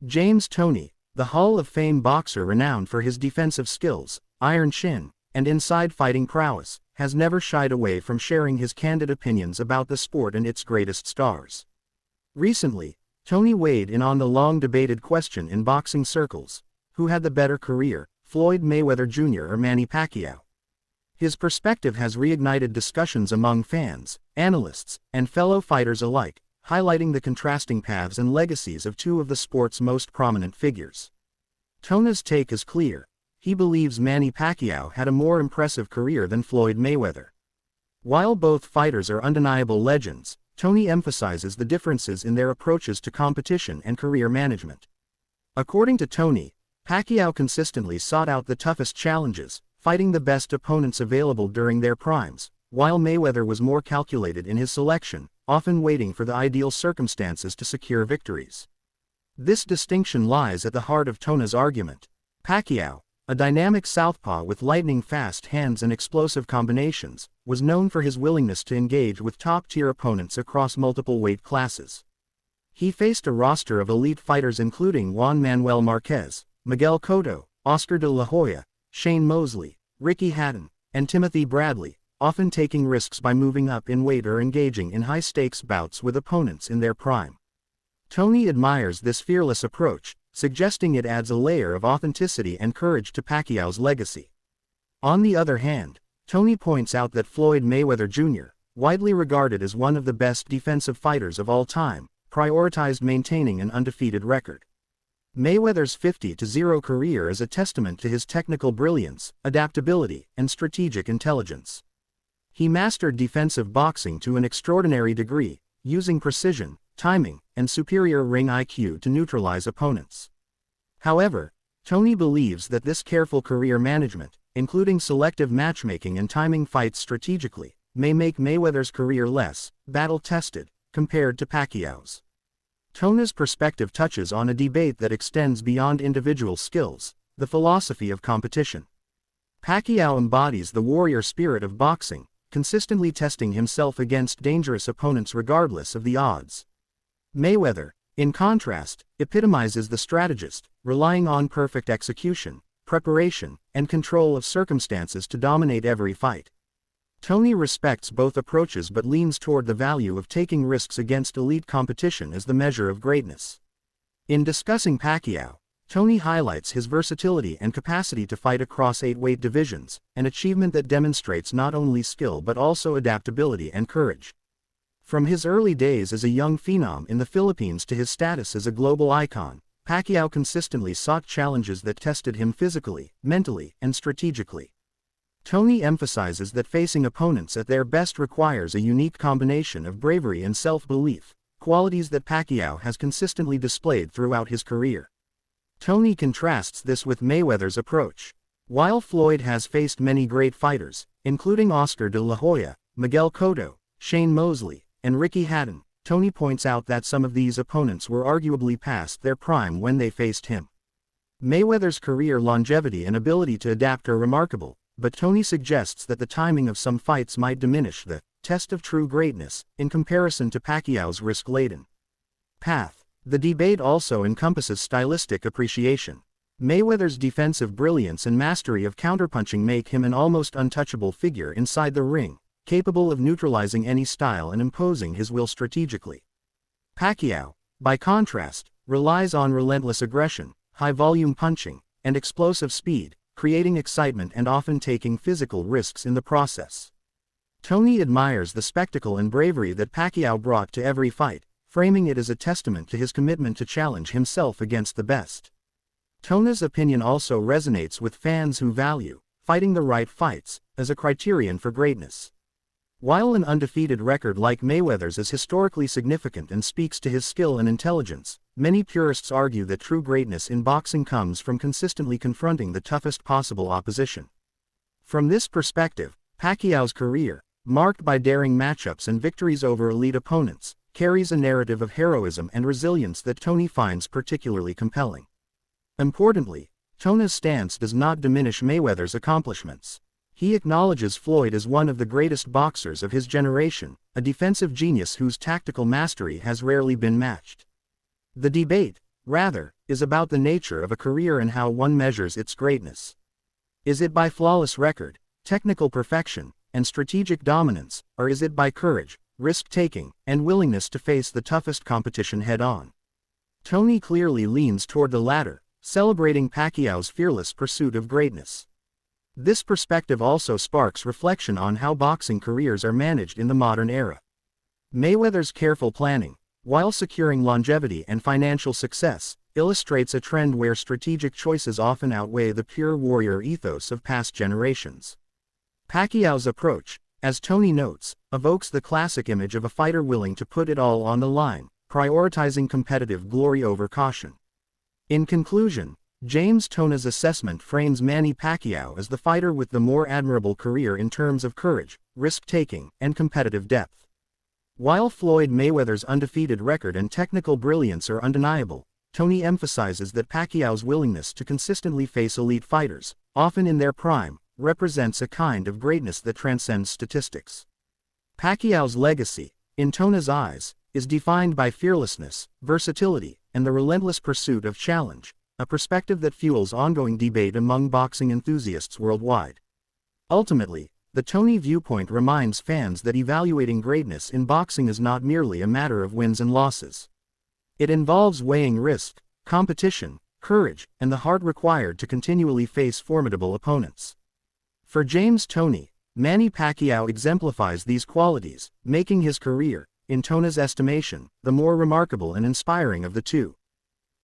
James Toney, the Hall of Fame boxer renowned for his defensive skills, iron chin, and inside fighting prowess, has never shied away from sharing his candid opinions about the sport and its greatest stars. Recently, Toney weighed in on the long-debated question in boxing circles: who had the better career, Floyd Mayweather Jr. or Manny Pacquiao? His perspective has reignited discussions among fans, analysts, and fellow fighters alike, highlighting the contrasting paths and legacies of two of the sport's most prominent figures. Toney's take is clear. He believes Manny Pacquiao had a more impressive career than Floyd Mayweather. While both fighters are undeniable legends, Toney emphasizes the differences in their approaches to competition and career management. According to Toney, Pacquiao consistently sought out the toughest challenges, fighting the best opponents available during their primes, while Mayweather was more calculated in his selection, often waiting for the ideal circumstances to secure victories. This distinction lies at the heart of Toney's argument. Pacquiao, a dynamic southpaw with lightning-fast hands and explosive combinations, was known for his willingness to engage with top-tier opponents across multiple weight classes. He faced a roster of elite fighters including Juan Manuel Marquez, Miguel Cotto, Oscar de la Hoya, Shane Mosley, Ricky Hatton, and Timothy Bradley, often taking risks by moving up in weight or engaging in high-stakes bouts with opponents in their prime. Toney admires this fearless approach, suggesting it adds a layer of authenticity and courage to Pacquiao's legacy. On the other hand, Toney points out that Floyd Mayweather Jr., widely regarded as one of the best defensive fighters of all time, prioritized maintaining an undefeated record. Mayweather's 50-0 career is a testament to his technical brilliance, adaptability, and strategic intelligence. He mastered defensive boxing to an extraordinary degree, using precision, timing, and superior ring IQ to neutralize opponents. However, Toney believes that this careful career management, including selective matchmaking and timing fights strategically, may make Mayweather's career less battle-tested compared to Pacquiao's. Toney's perspective touches on a debate that extends beyond individual skills: the philosophy of competition. Pacquiao embodies the warrior spirit of boxing, consistently testing himself against dangerous opponents regardless of the odds. Mayweather, in contrast, epitomizes the strategist, relying on perfect execution, preparation, and control of circumstances to dominate every fight. Toney respects both approaches but leans toward the value of taking risks against elite competition as the measure of greatness. In discussing Pacquiao, Toney highlights his versatility and capacity to fight across 8 weight divisions, an achievement that demonstrates not only skill but also adaptability and courage. From his early days as a young phenom in the Philippines to his status as a global icon, Pacquiao consistently sought challenges that tested him physically, mentally, and strategically. Toney emphasizes that facing opponents at their best requires a unique combination of bravery and self-belief, qualities that Pacquiao has consistently displayed throughout his career. Toney contrasts this with Mayweather's approach. While Floyd has faced many great fighters, including Oscar de la Hoya, Miguel Cotto, Shane Mosley, and Ricky Hatton, Toney points out that some of these opponents were arguably past their prime when they faced him. Mayweather's career longevity and ability to adapt are remarkable, but Toney suggests that the timing of some fights might diminish the test of true greatness in comparison to Pacquiao's risk-laden path. The debate also encompasses stylistic appreciation. Mayweather's defensive brilliance and mastery of counterpunching make him an almost untouchable figure inside the ring, capable of neutralizing any style and imposing his will strategically. Pacquiao, by contrast, relies on relentless aggression, high-volume punching, and explosive speed, creating excitement and often taking physical risks in the process. Toney admires the spectacle and bravery that Pacquiao brought to every fight, framing it as a testament to his commitment to challenge himself against the best. Toney's opinion also resonates with fans who value fighting the right fights as a criterion for greatness. While an undefeated record like Mayweather's is historically significant and speaks to his skill and intelligence, many purists argue that true greatness in boxing comes from consistently confronting the toughest possible opposition. From this perspective, Pacquiao's career, marked by daring matchups and victories over elite opponents, carries a narrative of heroism and resilience that Toney finds particularly compelling. Importantly, Toney's stance does not diminish Mayweather's accomplishments. He acknowledges Floyd as one of the greatest boxers of his generation, a defensive genius whose tactical mastery has rarely been matched. The debate, rather, is about the nature of a career and how one measures its greatness. Is it by flawless record, technical perfection, and strategic dominance, or is it by courage, risk-taking, and willingness to face the toughest competition head-on? Tony clearly leans toward the latter, celebrating Pacquiao's fearless pursuit of greatness. This perspective also sparks reflection on how boxing careers are managed in the modern era. Mayweather's careful planning, while securing longevity and financial success, illustrates a trend where strategic choices often outweigh the pure warrior ethos of past generations. Pacquiao's approach, as Tony notes, evokes the classic image of a fighter willing to put it all on the line, prioritizing competitive glory over caution. In conclusion, James Tona's assessment frames Manny Pacquiao as the fighter with the more admirable career in terms of courage, risk-taking, and competitive depth. While Floyd Mayweather's undefeated record and technical brilliance are undeniable, Tony emphasizes that Pacquiao's willingness to consistently face elite fighters, often in their prime, represents a kind of greatness that transcends statistics. Pacquiao's legacy, in Tona's eyes, is defined by fearlessness, versatility, and the relentless pursuit of challenge, a perspective that fuels ongoing debate among boxing enthusiasts worldwide. Ultimately, the Tony viewpoint reminds fans that evaluating greatness in boxing is not merely a matter of wins and losses. It involves weighing risk, competition, courage, and the heart required to continually face formidable opponents. For James Toney, Manny Pacquiao exemplifies these qualities, making his career, in Tona's estimation, the more remarkable and inspiring of the two.